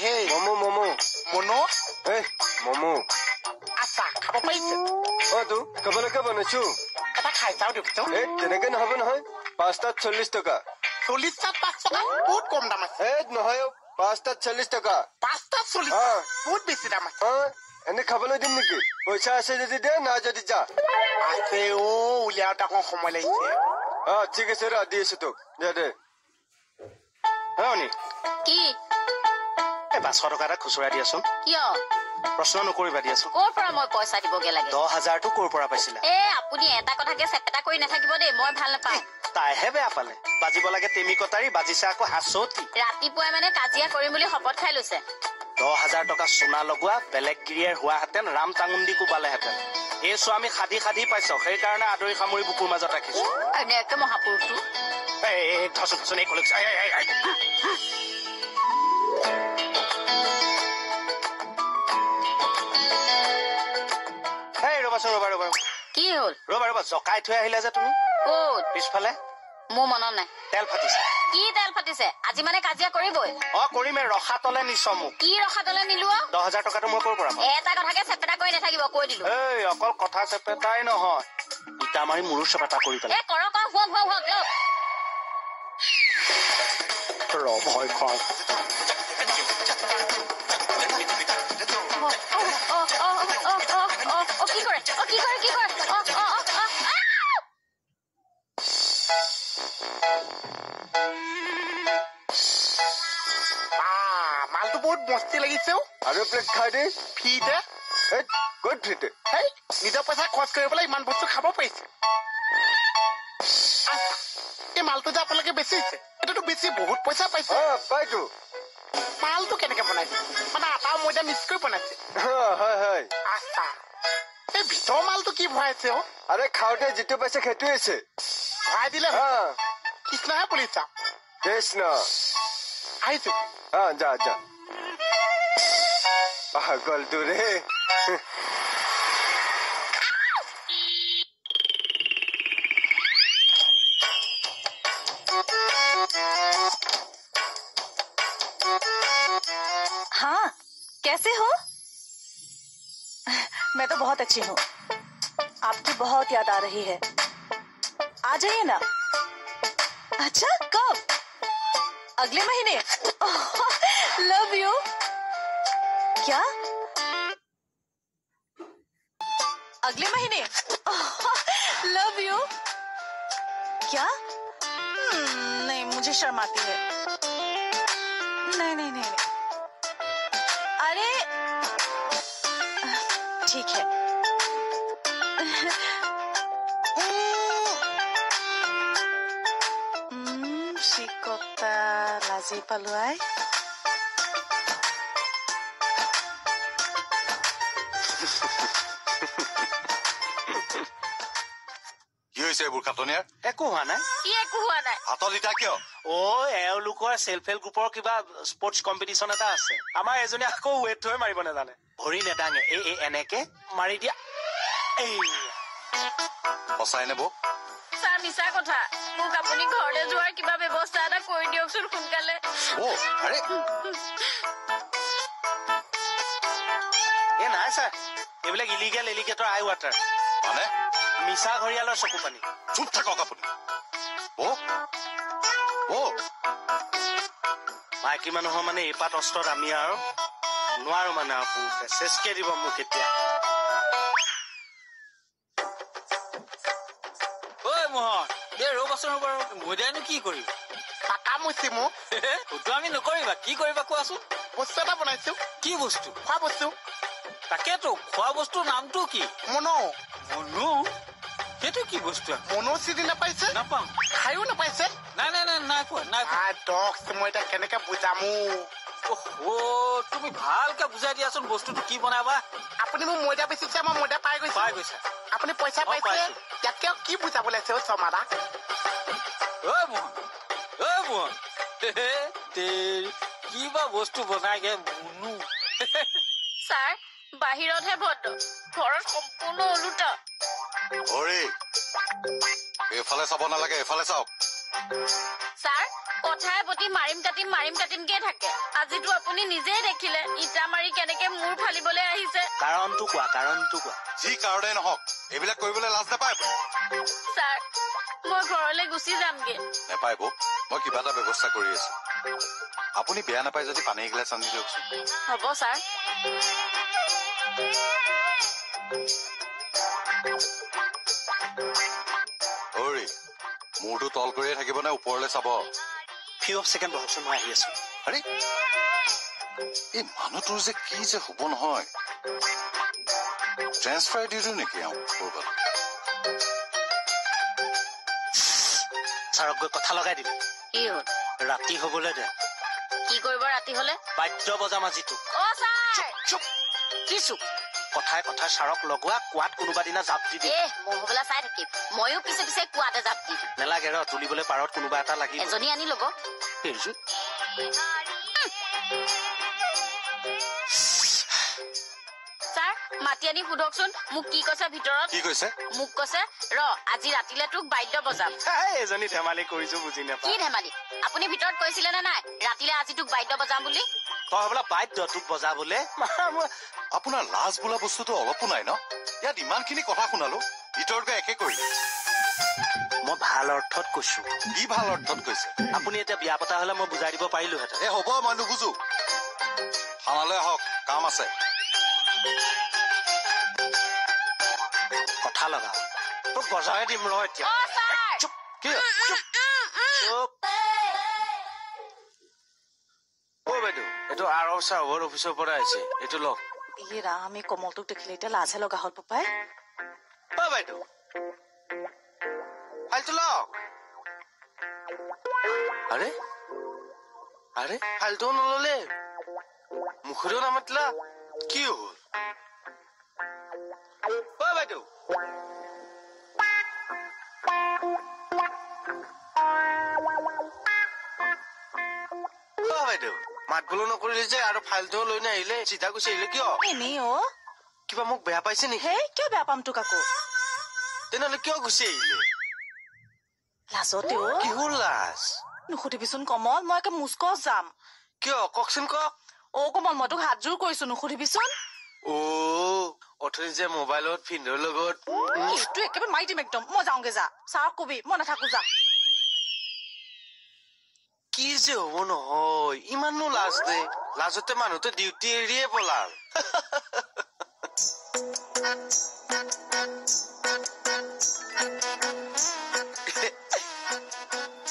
Hey, Momo. Mono? Hey, Momo. Asa, খাব পাইছে? তো কবলকে বনাইছো। এটা খাই চাও দেখিছো? এই তেনেকে নহব নহয়। 5টাত 40 টকা। 40টাত 5 টকা বহুত কম দাম আছে। এই নহয় 5টাত 40 টকা। 5টাত 40 বহুত বেছি দাম আছে। এনে খাবলৈ দিম নেকি? পইচা আছে যদি দে না যদি যা। আছে উলিয়াওতে অকণ সময় লাগিছে। ঠিক আছে ৰা দি আছো তোক। দে। হয়নি? কি? 500 টকা এটা খুচুৰা দিয়াচোন। কিয়? প্ৰশ্ন নকৰিবা দিয়াচোন। ক'ৰ পৰা মই পইচা দিবগে লাগে? 10,000টো ক'ৰ পৰা পাইছিলা? আপুনি এটা কথাকে চেপেটা কৰি নাথাকিব দেই, মই ভাল নাপাওঁ। তাইহে বেয়া পালে। বাজিব লাগে টেমি কটাৰী, বাজিছে আকৌ হাঁচতি। ৰাতিপুৱাই মানে কাজিয়া কৰিম বুলি শপত খাই লৈছে। 10,000 টকা সোণা লগোৱা বেলেগ গিৰিয়েৰ হোৱাহেঁতেন ৰাম টাঙুন্দি কোবালেহেঁতেন। এই স্বামী খাদি পাইছ, সেইকাৰণে আদৰি সামৰি বুকুৰ মাজত ৰাখিছো। এনেকে মহাপুৰুষটো ধচোন এই কলেজ ৰবা কি হ'ল? ৰবা জকাই থৈ আহিলে যে তুমি ক'ত? পিছফালে। মোৰ মনত নাই। তেল ফাটিছে। কি তেল ফাটিছে? আজি মানে কাজিয়া কৰিবই। কৰিমে। ৰখা তলে নিছ মোক। কি ৰখা তলে নিলো? 10,000 টকাটো মই ক'ৰ পৰা পাম? এটা কথাকে চেপেটা কৰি নাথাকিব, কৈ দিলো। অকল কথা চেপেটাই নহয়, ইটা মাৰি মোৰো চেপেটা কৰি পেলাই। কৰক হুৱক ভয় খাওঁ। কি কৰে? মালটো বহুত মস্তি লাগিছে। আৰু প্লেট খাই দে। ফ্ৰীতে? ক'ত ফ্ৰীতে? নিজৰ পইচা খৰচ কৰি পেলাই ইমান বস্তু খাব পাৰিছে। এই মালটো যে আপোনালোকে বেচিছে, এইটোতো বেছি বহুত পইচা পাইছে। পাইতো। মালটো কেনেকে বনাইছে? মানে আটা ময়দা মিক্স কৰি বনাইছে? হয়। আচ্ছা, এই ভিতৰ মালটো কি ভৰাইছে? আৰে খাওঁতে যিটো পাইছে সেইটোৱে আছে। ভৰাই দিলে কৃষ্ণহে পুলিচা। কৃষ্ণ আহিছো। যা পাগলটো ৰে। हाँ, कैसे हो? मैं तो बहुत अच्छी हूँ। आपकी बहुत याद आ रही है। आ जाइए ना। अच्छा, कब? अगले महीने? Love you. क्या? अगले महीने? Love you. क्या? नहीं, मुझे शर्म आती है। नहीं। अरे ठीक है। শিকতা লাজি পালোৱাই। কি হৈছে এইবোৰ কাটনিয়াৰ? একো হোৱা নাই। হাতত ইটা কিয়? এওঁলোকৰ চেল্ফ হেল্প গ্ৰুপৰ কিবা স্পৰ্টছ কম্পিটিশ্যন এটা আছে। আমাৰ এজনী আকৌ ৱেট থৈ মাৰিব নাজানে। ভৰি নেদাঙে। এনেকে মাৰি দিয়া। সঁচাই নেব? ছাৰ মিছা কথা। মোক আপুনি ঘৰলৈ যোৱাৰ কিবা ব্যৱস্থা এটা কৰি দিয়কচোন সোনকালে। আৰে নাই ছাৰ, এইবিলাক ইলিগেল এলিগেটৰ আই ৱাটাৰ মানে মিছা ঘৰিয়ালৰ চকু পানী চুপ থাকক আপুনি বৌ বৌ মাইকী মানুহৰ মানে এইপাত অস্ত্ৰত আমি আৰু নোৱাৰো মানে আৰু পুৰুষে চেচকে দিব মোক এতিয়া ঐ মোহন দে ৰ'বাচোন বাৰু মইদানো কি কৰিম পাকা মুচি মোক সেইটো আমি নকৰিবা কি কৰিবা কোৱাচোন বস্তু এটা বনাইছো কি বস্তু খোৱা বস্তু তাকেতো খোৱা বস্তুৰ নামটো কি মনো মনো সেইটো কি বস্তু মনো চিনি নাপাইছে নাপাম খায়ো নাপাইছে নাই নাই নাই নাই কোৱা নাই কোৱা ডক্স মই এতিয়া কেনেকে বুজামো তুমি ভালকে বুজাই দিয়াচোন বস্তুটো কি বনাবা আপুনি মোক ময়দা বেচিছে মই ময়দা পাই পাই গৈছো গৈছা আপুনি পইচা পাইছে পাইছো। ইয়াতকে আৰু কি বুজাবলৈ আছে শৰ্মাদা ঐ মোহন কিবা বস্তু বনাইগে মুনু ছাৰ বাহিৰতহে ভদ্ৰ ঘৰত সম্পূৰ্ণ ওলোটা হৰি এইফালে চাব নালাগে এইফালে চাওক ছাৰ কথাই প্ৰতি মাৰিম কাটিমকে থাকে আজিতো আপুনি নিজেই দেখিলে ইটা মাৰি কেনেকে মূৰ ফালিবলৈ আহিছে কাৰণটো কোৱা যি কাৰণেই নহওক এইবিলাক কৰিবলৈ লাজ নাপায় ছাৰ মই ঘৰলৈ গুচি যামগে নেপায় বৌ মই কিবা এটা ব্যৱস্থা কৰি আছো আপুনি বেয়া নাপায় যদি পানী এগিলাচ আনি দিয়কচোন হ'ব ছাৰ হৰি মূৰটো তল কৰিয়ে থাকিব নে ওপৰলৈ চাব ফিউ অফ ছেকেণ্ড বহকচোন মই আহি আছো আৰে এই মানুহটোৰ যে কি যে হ'ব নহয় ট্ৰেন্সফাৰ দি দিওঁ নেকি কৰবাত ছাৰক গৈ কথা লগাই দিম কি হ'ল ৰাতি হবলৈ দে কি কৰিব ৰাতি হলে বাদ্য বজাম আজিতো অ ছাৰ চুপ কি চুপ কথাই ছাৰক লগোৱা কোৱাত কোনোবা দিনা জাপ দি দিম মোৰ হবলা চাই থাকিম ময়ো পিছে পিছে কোৱাতে জাপ দিম নেলাগে ৰ তুলিবলৈ পাৰত কোনোবা এটা লাগিব এজনী আনি ল'ব এইযোৰ ছাৰ মাতি আনি সোধকচোন মোক কি কৈছে ভিতৰত কি কৈছে মোক কৈছে ৰ আজি ৰাতিলে তোক বাদ্য বজাম এজনী ধেমালি কৰিছো বুজি কি নাপায় ধেমালি আপুনি ভিতৰত কৈছিলে নে নাই ৰাতিলে আজি তোক বাদ্য বজাম বুলি তই বোলা বাদ্য তোক বজাবলে আপোনাৰ লাজ বোলা বস্তুটো অলপো নাই ন ইয়াত ইমানখিনি কথা শুনালো ভিতৰত গৈ একে কৰিলে মই ভাল অৰ্থত কৈছো কি ভাল অৰ্থত কৈছে আপুনি এতিয়া বিয়া পতা হলে মই বুজাই দিব পাৰিলোহেঁতেন এ হ'ব মই নুবুজো থানালৈ আহক কাম আছে কথা লগাও তোক বজাই দিম ৰ এতিয়া অ ছাৰ চুপ কি চুপ অ বাইদেউ এইটো আৰৱ চাৰ্ভৰ অফিচৰ পৰা আহিছে এইটো লওক ইয়ে ৰাম এই কমলটোক দেখিলে এতিয়া লাজহে লগা হ'ল পাপাই অ বাইদেউ ফাইলটো লওক আৰে আৰে ফাইলটো নললে মুখেৰেও নামাতিলা কি হ'ল অ বাইদেউ বাইদেউ মাত বোলো নকৰিলে যে আৰু ফাইলটো লৈ নাহিলে চিধা গুচি আহিলে কিয় এনেই অ কিবা মোক বেয়া পাইছে নেকি হেই কিয় বেয়া পাম তোক আকৌ তেনেহলে কিয় গুচি আহিলে লাজতে অ কিহৰ লাজ নুসুধিবিচোন কমল মই একে মুস্কচ যাম কিয় কওকচোন কওক অ কমল মই তোক হাতযোৰ কৰিছো নুসুধিবিচোন অ অথনি যে মোবাইলত ফিন্দৰ লগত এইটো একেবাৰে মাৰি দিম একদম মই যাওঁগে যা ছাৰক কবি মই নাথাকো যা কি যে হ'ব নহয় ইমানো লাজ দে লাজতে মানুহটো ডিউটি এৰিয়ে পলাল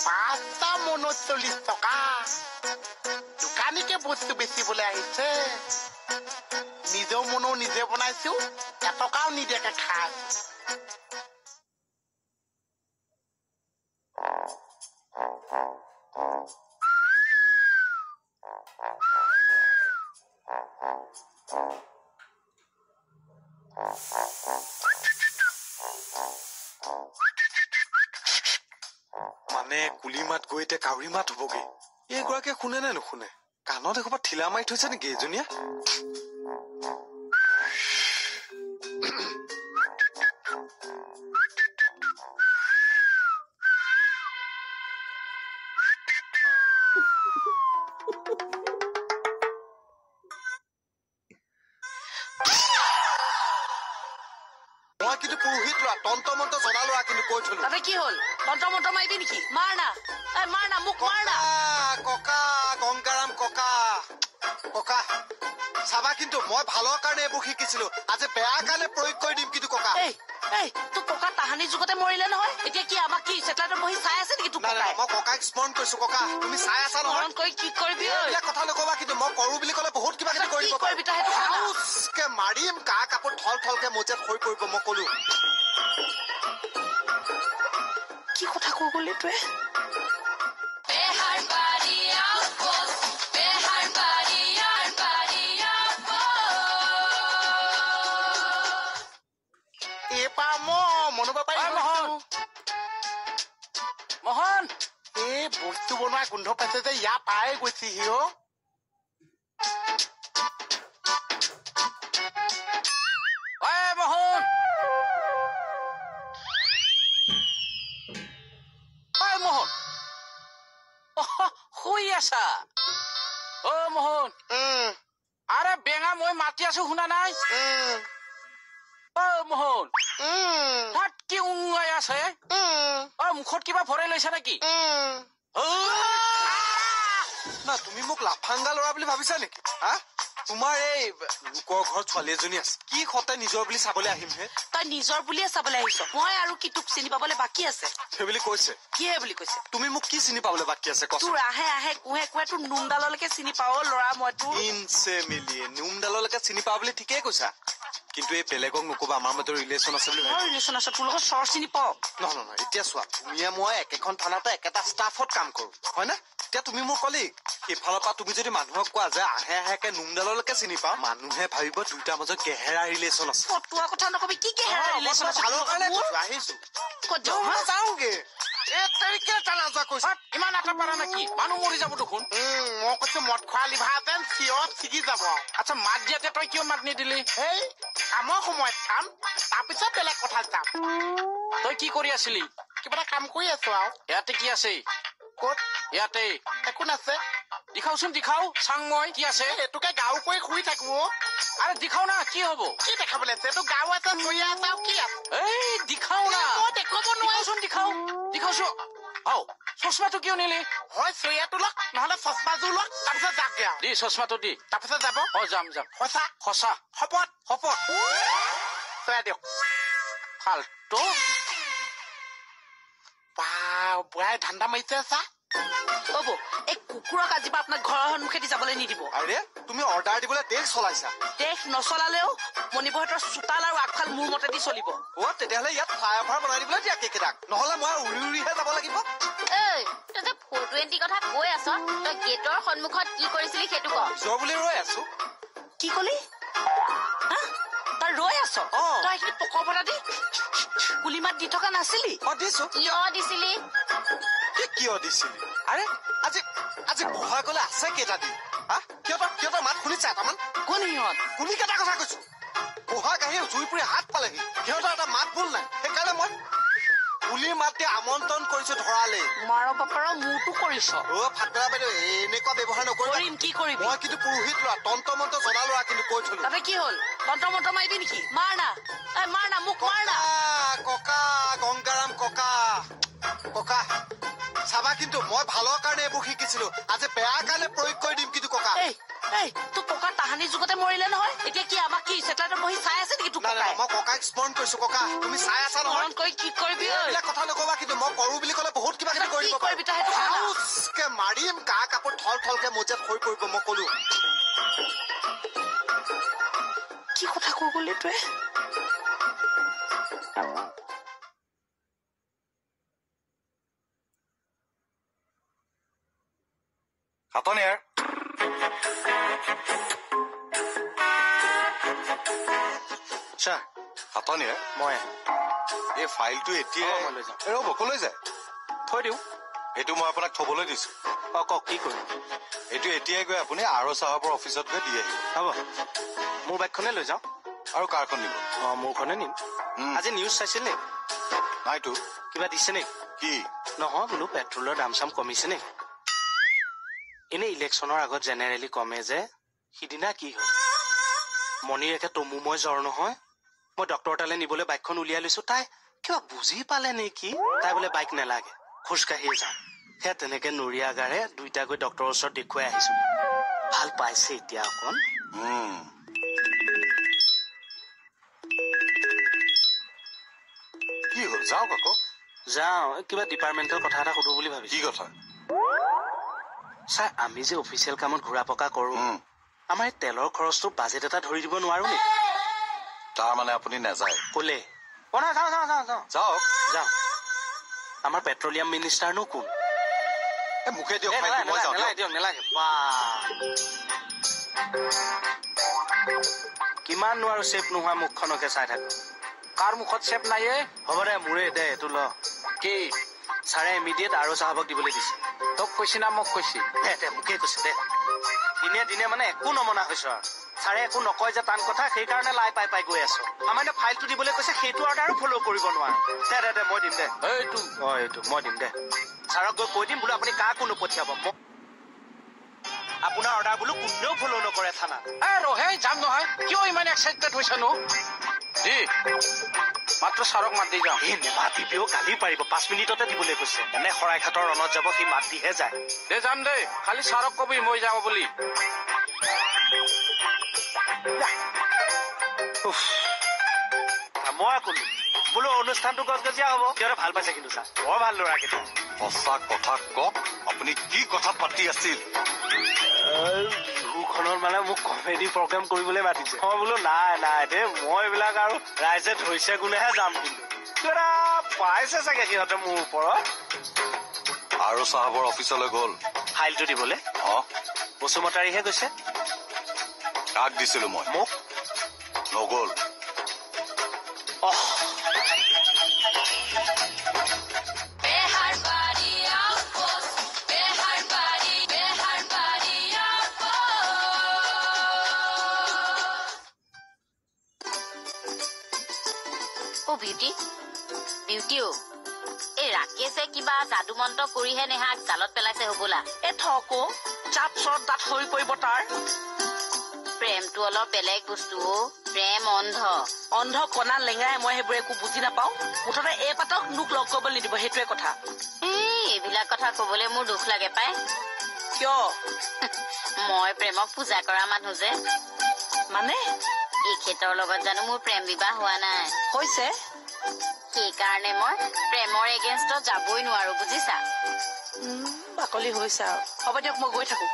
পাঁচটা মনত 40 টকা দোকানীকে বস্তু বেচিবলৈ আহিছে নিজৰ মনো নিজে বনাইছো এটকাও নিদিয়াকে খাই মানে কুলি মাত গৈ এতিয়া কাউৰী মাত হবগে এইগৰাকীয়ে শুনে নে নুশুনে কাণত এসোপা ঠিলা মাৰি থৈছে নেকি এজনীয়ে কিন্তু পুৰোহিত লোৱা তন্ত্ৰ মন্ত্ৰ জনা লোৱা কিন্তু কৈ থলো তাতে কি হ'ল মন্ত্ৰ মন্ত্ৰ মাৰিবি নেকি মাৰ না মোক মাৰ না ককা গংগাৰাম ককা ককা চাবা কিন্তু মই ভালৰ কাৰণে এইবোৰ শিকিছিলো আজি বেয়া কাৰণে প্ৰয়োগ কৰি দিম কিন্তু ককা এই তোৰ ককা তাহানি যুগতে মৰিলে নহয় এতিয়া কি আমাক কি চেটেলাইটত বহি চাই আছে নেকি তোৰ নাই নাই ককাই মই ককাক স্মৰণ কৰিছো ককা তুমি চাই আছা নহয় স্মৰণ কৰি কি কৰিবি ঐ এইবিলাক কথা নকবা কিন্তু মই কৰো বুলি ক'লে বহুত কিবা কিবি কৰিব কি কৰিবি তই সেইটো কওঁ না। কে মাৰিম গা কাপোৰ থল থলকে মজিয়াত হৈ পৰিব মই কলো কি কথা কৈ গলি তই এপাৰ মই মনোব পাৰি মোহন এই বস্তু বনোৱা গোন্ধ পাইছে যে ইয়াৰ পাই গৈছেহি অ মোহন মোহন শুই আছা মোহন আৰে বেঙা মই মাতি আছো শুনা নাই মোহন তাত কি উঙাই আছে মুখত কিবা ভৰাই লৈছা নেকি না তুমি মোক লাফাংগা ল'ৰা বুলি ভাবিছা নেকি হা তোমাৰ এই লোকৰ ঘৰত ছোৱালী এজনী আছে কি সতে নিজৰ বুলি চাবলৈ আহিম হে তই নিজৰ বুলিয়ে চাবলৈ আহিছ মই আৰু কি তোক চিনি পাবলৈ বাকী আছে সেই বুলি কৈছে কিহে বুলি কৈছে তুমি মোক কি চিনি পাবলৈ বাকী আছে কচোন তোৰ আহে কুহে তোৰ নুমডাললৈকে চিনি পাও ল'ৰা মই তোৰ ইনছে মিলিয়ে নুমডাললৈকে চিনি পাওঁ বুলি ঠিকেই কৈছা কিন্তু এই বেলেগক নকবা আমাৰ মাজত ৰিলেশ্যন আছে বুলি মোৰ ৰিলেশ্যন আছে তোৰ লগত চৰ চিনি পাও নহয় এতিয়া চোৱা তুমিয়ে মই একেখন থানাতে একেটা ষ্টাফত কাম কৰো হয় না এতিয়া তুমি মোৰ কলি সেইফালৰ পৰা তুমি যদি মানুহক কোৱা যে আহে নুমডাললৈকে চিনি পাওঁ মানুহে ভাবিব দুইটাৰ মাজত গেহেৰা ৰিলেশ্যন আছে ফটোৱা কথা নকবি কি কি ৰিলেশ্যন আছে ভালৰ কাৰণে কৈছো, আহিছো ক'ত যাওঁ হা? যাওঁগে এই তাৰিখে টানা যোৱা কৈছো ইমান আটা পাৰা নেকি মানুহ মৰি যাব দেখোন মই কৈছো মদ খোৱা লিভাহেঁতেন চিঞৰত ছিগি যাব আচ্ছা মাত দিয়াতে তই কিয় মাত নিদিলি সেই কামৰ সময়ত কাম তাৰপিছত বেলেগ কথা যাম তই কি কৰি আছিলি কিবা এটা কাম কৰি আছো আৰু ইয়াতে কি আছে ক'ত ইয়াতে একো নাছে দেখাওচোন দেখাও চাং মই কি আছে এইটোকে গাঁও কৰি শুই থাকো আরে দেখাও না কি হব কি দেখাবলৈ আছে এইটো গাঁও আছে চৰিয়া আছে আৰু কি আছে এই দেখাও না মই দেখুৱাব নোৱাৰো দেখাওচোন দেখাও দেখাওছো আও চশমাটো কিয় নিলি হয় চৰিয়াটো লওক নহলে চচমাযোৰ লওক তাৰপিছত যাওঁগে আৰু দি চশমাটো দি তাৰপিছত যাব যাম সঁচা সঁচা শপত শপত চয়া দিয়ক ফাল্টু বা বুঢ়াই ধান্দা মাৰিছে চা হ'ব এই কুকুৰক আজি পৰা আপোনাক ঘৰৰ সন্মুখেদি যাবলৈ নিদিব আৰে তুমি অৰ্ডাৰ দিবলৈ দেশ চলাইছা দেশ নচলালেও মণিবহঁতৰ চোতাল আৰু আগফাল মোৰ মতেদি চলিব তেতিয়াহ'লে ইয়াত ফ্লাইঅভাৰ বনাই দিবলৈ দিয়া কেইকেইটাক নহলে মই উৰিহে যাব লাগিব এই তই যে 420 কথা কৈ আছ তই গেটৰ সন্মুখত কি কৰিছিলি সেইটো ক যোৱা বুলি ৰৈ আছো কি কলি হা? তই ৰৈ আছ তই এইখিনি পকৰ পৰা দি গুলি মাত দি থকা নাছিলি দিছো কিয় দিছিলি কিয় দিছিলি আৰে আজি বহাই গলে আছে কেইটা দিন হা সিহঁতৰ মাত শুনিছা এটামান কোন সিহঁত শুনি কেইটা কথা কৈছো বহাগ আহি জুই পুৰি হাত পালেহি সিহঁতৰ এটা মাত ভুল নাই সেইকাৰণে মই পুলিৰ মাত দি আমন্ত্ৰণ কৰিছো ধৰালে মাৰ বাপাৰৰ মূৰটো কৰিছ ফাটবেলা বাইদেউ এনেকুৱা ব্যৱহাৰ নকৰিম কৰিম কি কৰিবি মই কিন্তু পুৰোহিত লোৱা তন্ত্ৰ মন্ত্ৰ জনা লোৱা কিন্তু কৈ থলো তাতে কি হ'ল মন্ত্ৰ মন্ত্ৰ মাৰিবি নেকি মাৰ না মোক মাৰ না ককা গংগাৰাম ককা ককা চাবা কিন্তু মই ভালৰ কাৰণে এইবোৰ শিকিছিলো আজি বেয়া কাৰণে প্ৰয়োগ কৰি দিম কিন্তু ককা এই তোৰ ককা তাহানি যুগতে মৰিলে নহয় এতিয়া কি আমাক কি চেটেলাইটত বহি চাই আছে নেকি তোৰ নাই ককাই মই ককাক স্মৰণ কৰিছো ককা তুমি চাই আছা নহয় স্মৰণ কৰি কি কৰিবি ঐ এইবিলাক কথা নকবা কিন্তু মই কৰো বুলি ক'লে বহুত কিবা কিবি কি কৰিব কৰিবি তই সেইটো কওঁ না। কে মাৰিম গা কাপোৰ থল থলকে মজিয়াত হৈ পৰিব মই কলো কি কথা কৈ গলি তই হাতনি ইয়াৰ ছাৰ হাতনি ইয়াৰ মই এই ফাইলটো এতিয়া মই লৈ যাওঁ। ৰ'ব কলৈ যায় থৈ দিওঁ এইটো মই আপোনাক থবলৈ দিছো কওক কি কৰিম এইটো এতিয়াই গৈ আপুনি আৰ চাহাবৰ অফিচত গৈ দি আহিব হ'ব মোৰ বাইকখনে লৈ যাওঁ আৰু কাৰখন নিব মোৰখনে নিম আজি নিউজ চাইছিল নে নাইতো কিবা দিছে নে কি নহয় বোলো পেট্ৰলৰ দাম চাম কমিছে নে এনে ইলেকশ্যনৰ আগত জেনেৰেলি কমে যে সিদিনা কি হ'ল মণিৰ একে তমুময় জ্বৰ নহয় মই ডক্টৰ তালৈ নিবলৈ বাইকখন উলিয়াই লৈছো তাই কিবা বুজি পালে নেকি তাই বোলে বাইক নালাগে খোজকাঢ়িয়ে যাওঁ সেয়া তেনেকে নৰিয়াগাৰে দুইটা গৈ ডক্টৰৰ ওচৰত দেখুৱাই আহিছো ভাল পাইছে এতিয়া অকণ কি হ'ল যাওক আকৌ যাওঁ কিবা ডিপাৰ্টমেণ্টেল কথা এটা সুধো বুলি ভাবিছো কি কথা ছাৰ আমি যে অফিচিয়েল কামত ঘূৰা পকা কৰো আমাৰ এই তেলৰ খৰচটো বাজেট এটা ধৰি দিব নোৱাৰো নেকি তাৰ মানে আপুনি নাযায় ক'লে যাওঁ যাওক যাওঁ আমাৰ পেট্ৰলিয়াম মিনিষ্টাৰনো কোন মুখে দিয়ক মই যাওঁ নেলাগে কিমান নোৱাৰো চেফ নোহোৱা মুখখনকে চাই থাকো কাৰ মুখত চেপ নাই হ'ব দে মোৰে দে এইটো ল কি ছাৰে ইমিডিয়েট আৰু চাহাবক দিবলৈ দিছে তোক কৈছি না মোক কৈছি দে মোকে কৈছে দে দিনে দিনে মানে একো নমনা হৈছো আৰু ছাৰে একো নকয় যে টান কথা সেইকাৰণে লাই পাই গৈ আছো সামান্য ফাইলটো দিবলৈ কৈছে সেইটো অৰ্ডাৰো ফ'ল' কৰিব নোৱাৰো দে মই দিম দে এইটো এইটো মই দিম দে ছাৰক গৈ কৈ দিম বোলো আপুনি কাকো নপঠিয়াব মোক আপোনাৰ অৰ্ডাৰ বোলো কোনেও ফ'ল' নকৰে থানাত ৰহে যাম নহয় কিয় ইমান এক্সাইটেড হৈছে নো মাত্ৰ ছাৰক মাত দি যাওঁ এই নেমাতিবিও গালি পাৰিব 5 মিনিটতে দিবলৈ কৈছে এনে শৰাইঘাটৰ ৰণত যাব সি মাত দিহে যায় দে যাম দে খালি ছাৰক কবি মই যাওঁ বুলি মই কলো বোলো অনুষ্ঠানটো গজগজীয়া হ'ব সিহঁতে ভাল পাইছে কিন্তু ছাৰ বৰ ভাল ল'ৰা কেইটা সঁচা কথা কওক আপুনি কি কথা পাতি আছিল বিহুখনত মানে মোক কমেডি প্ৰগ্ৰেম কৰিবলৈ মাতিছে মই বোলো নাই দেই মই এইবিলাক আৰু ৰাইজে ধৰিছে কোনেহে যাম কিন্তু কিবা পাইছে চাগে সিহঁতে মোৰ ওপৰত আৰু চাহাবৰ অফিচলৈ গ'ল ফাইলটো দিবলৈ বসুমতাৰীহে গৈছে কাক দিছিলো মই মোক নগ'ল বিউটি এই ৰাকেশে কিবা যাদু মন্ত্ৰ কৰিহে নেহাক জালত পেলাইছে হবলা থকো চাপ চৰত দাঁত সৰি পৰিব তাৰ প্ৰেমটো অলপ বেলেগ বস্তু প্ৰেম অন্ধ কণা লেঙাই মই সেইবোৰ একো বুজি নাপাওঁ মুঠতে এই পাতক মোক লগ কৰিবলৈ নিদিব সেইটোৱে কথা এইবিলাক কথা কবলৈ মোৰ দুখ লাগে পাই কিয় মই প্ৰেমক পূজা কৰা মানুহ যে মানে এই ক্ষেত্ৰৰ লগত জানো মোৰ প্ৰেম বিবাহ হোৱা নাই হৈছে সেইকাৰণে মই প্ৰেমৰ এগেইনষ্টত যাবই নোৱাৰো বুজিছা বাকলি হৈছে আৰু হ'ব দিয়ক মই গৈ থাকো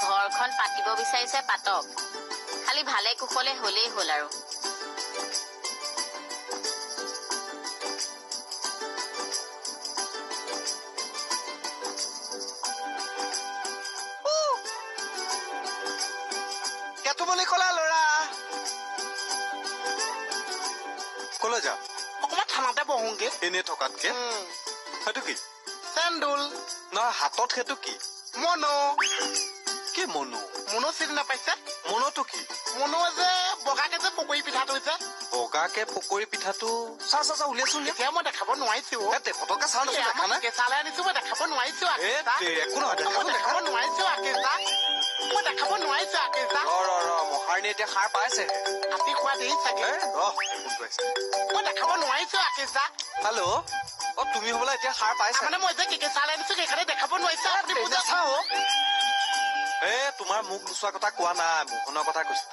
ঘৰখন পাতিব বিচাৰিছে পাতক খালি ভালে কুশলে হলেই হ'ল আৰু বুলি ক'লা ল'ৰা কলৈ যা অকমান থানাতে বহোগে এনেই থকাতকে সেইটো কি চেন্দুল নহয় হাতত সেইটো কি মনো কি মনো মনো চিনি নাপাইছে মনোটো কি মনো যে বগাকে যে পকৰি পিঠাটো হৈছে বগাকে পকৰি পিঠাটো চা উলিয়াইছো এতিয়া মই দেখাব নোৱাৰিছো পতকে চাউণ্ড দেখা নাই কেঁচালে আনিছো মই দেখাব নোৱাৰিছো একো নহয় দেখাব নোৱাৰিছো আকেজা মই দেখাব নোৱাৰিছো আকেজা মহাৰণী এতিয়া সাৰ পাইছে হাতী খোৱা দেৰি চাগে মই দেখাব নোৱাৰিছো আকেজা হেল্ল' তুমি হবলা এতিয়া সাৰ পাইছা মানে মই যে কেঁচালে আনিছো সেইকাৰণে দেখাব নোৱাৰিছো তোমাৰ মুখ নোচোৱা কথা কোৱা নাই মোহনৰ কথা কৈছো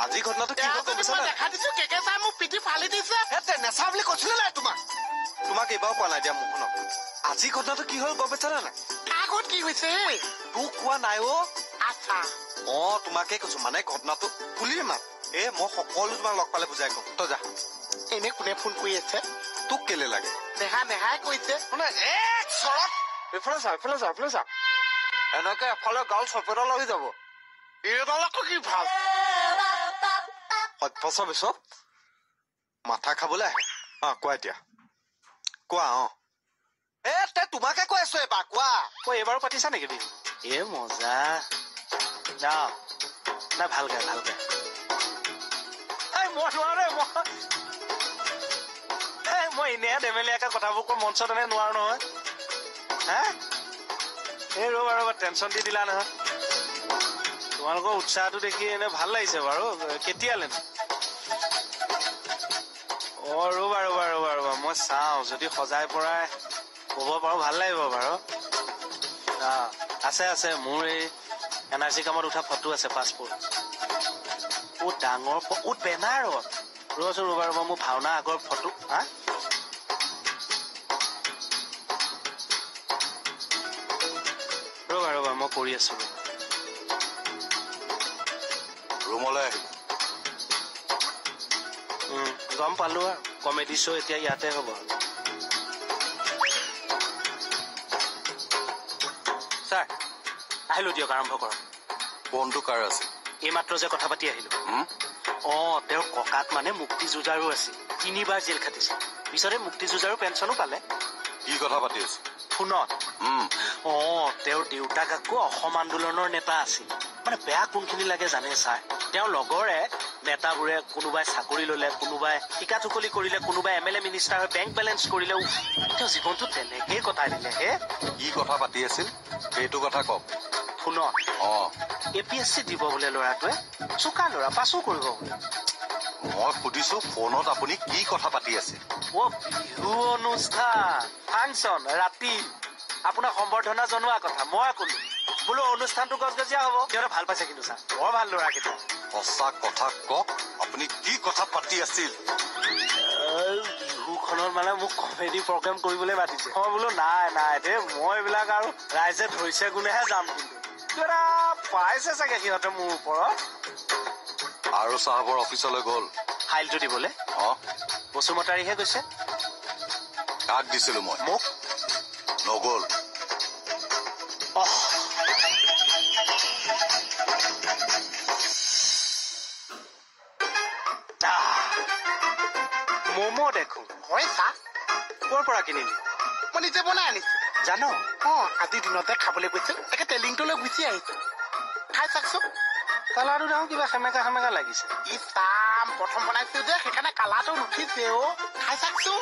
আজি ঘটনাটো কি হ'ল দেখা দিছো কেঁচা মোক পিঠি ফালি দিছে নেচা বুলি কৈছিলে নাই তোমাক এইবাৰো কোৱা নাই দিয়া মোহনক আজি ঘটনাটো কি হ'ল গম পাইছা নাই আগত কি হৈছে তোক কোৱা নাই আচ্ছা তোমাকে কৈছো মানে ঘটনাটো পুলিৰ মাত মই সকলো তোমাক লগ পালে বুজাই কম তই যা এনে কোনে ফোন কৰি আছে তোক কেলে লাগে নেহাই কৈছে মানে এইফালে চা এনেকে এফালে গাল চপেটা লাগি যাব এইডালকো কি ভাল সভ্য বিচপ মাথা খাবলৈ আহে কোৱা এতিয়া কোৱা তোমাকে কৈ আছো এবাৰ কোৱা এইবাৰো পাতিছা নেকি বিহু মজা যাওঁ নাই ভালকে মই নোৱাৰো মই এনেহে ধেমেলীয়াকে কথাবোৰ কৈ মঞ্চত এনে নোৱাৰো নহয় হে এই ৰবা টেনচন দি দিলা নহয় তোমালোকৰ উৎসাহটো দেখি এনে ভাল লাগিছে বাৰু কেতিয়ালে ৰবা মই চাওঁ যদি সজাই পৰাই ক'ব পাৰো ভাল লাগিব বাৰু আছে মোৰ এই NRC কামত উঠা ফটো আছে পাছপৰ্ট ডাঙৰ বেনাৰত ৰবা মোৰ ভাওনা আগৰ ফটো ৰবা মই কৰি আছো ৰুমলৈ গম পালো আৰু কমেডি শ্ব' এতিয়া ইয়াতে হ'ব ছাৰ আহিলো দিয়ক আৰম্ভ কৰক ফোনটো কাৰ আছে এইমাত্ৰ যে কথা পাতি আহিলো তেওঁৰ ককাত মানে মুক্তি যুঁজাৰো আছিল 3 বাৰ জেল খাটিছে পিছতে মুক্তি যুঁজাৰো পেঞ্চনো পালে কি কথা পাতি আছে ফোনত তেওঁৰ দেউতাক আকৌ অসম আন্দোলনৰ নেতা আছিল মানে বেয়া কোনখিনি লাগে জানে ছাৰ তেওঁৰ লগৰে নেতাবোৰে কোনোবাই চাকৰি ললে কোনোবাই টিকাটুকলি কৰিলে কোনোবাই MLA মিনিষ্টাৰ হৈ বেংক বেলেঞ্চ কৰিলে তেওঁ জীৱনটো তেনেকেই কটাই দিলে কি কথা পাতি আছিল সেইটো কথা কওক ফোনত APSC দিব বোলে ল'ৰাটোৱে চোকা ল'ৰা পাছো কৰিব বোলে মই সুধিছো ফোনত আপুনি কি কথা পাতি আছে বিহু অনুষ্ঠান ফাংচন ৰাতি আপোনাক সম্বৰ্ধনা জনোৱা কথা মই ক'লো বোলো অনুষ্ঠানটো গজগজীয়া হ'ব সিহঁতে ভাল পাইছে কিন্তু ছাৰ বৰ ভাল ল'ৰা কেইটা সঁচা কথা কওক আপুনি কি কথা পাতি আছিল বিহুখনত মানে মোক কমেডি প্ৰগ্ৰেম কৰিবলৈ মাতিছে মই বোলো নাই দেই মই এইবিলাক আৰু ৰাইজে ধৰিছে গুণেহে যাম কিন্তু কিবা পাইছে চাগে সিহঁতে মোৰ ওপৰত আৰু চাহাবৰ অফিচলৈ গ'ল ফাইলটো দিবলৈ বসুমতাৰীহে গৈছে কাক দিছিলো মই মোক নগ'ল ম'ম' দেখো হয় চা ক'ৰ পৰা কিনিলি মই নিজে বনাই আনিছো জানো আজি দিনতে খাবলৈ গৈছিল একে টেলিংটোলৈ গুচি আহিছো খাই চাকচোন কালাৰটো দেখোন কিবা সেমেকা লাগিছে প্ৰথম বনাইছো যে সেইকাৰণে কালাৰটো নুঠিছে খাই চাকচোন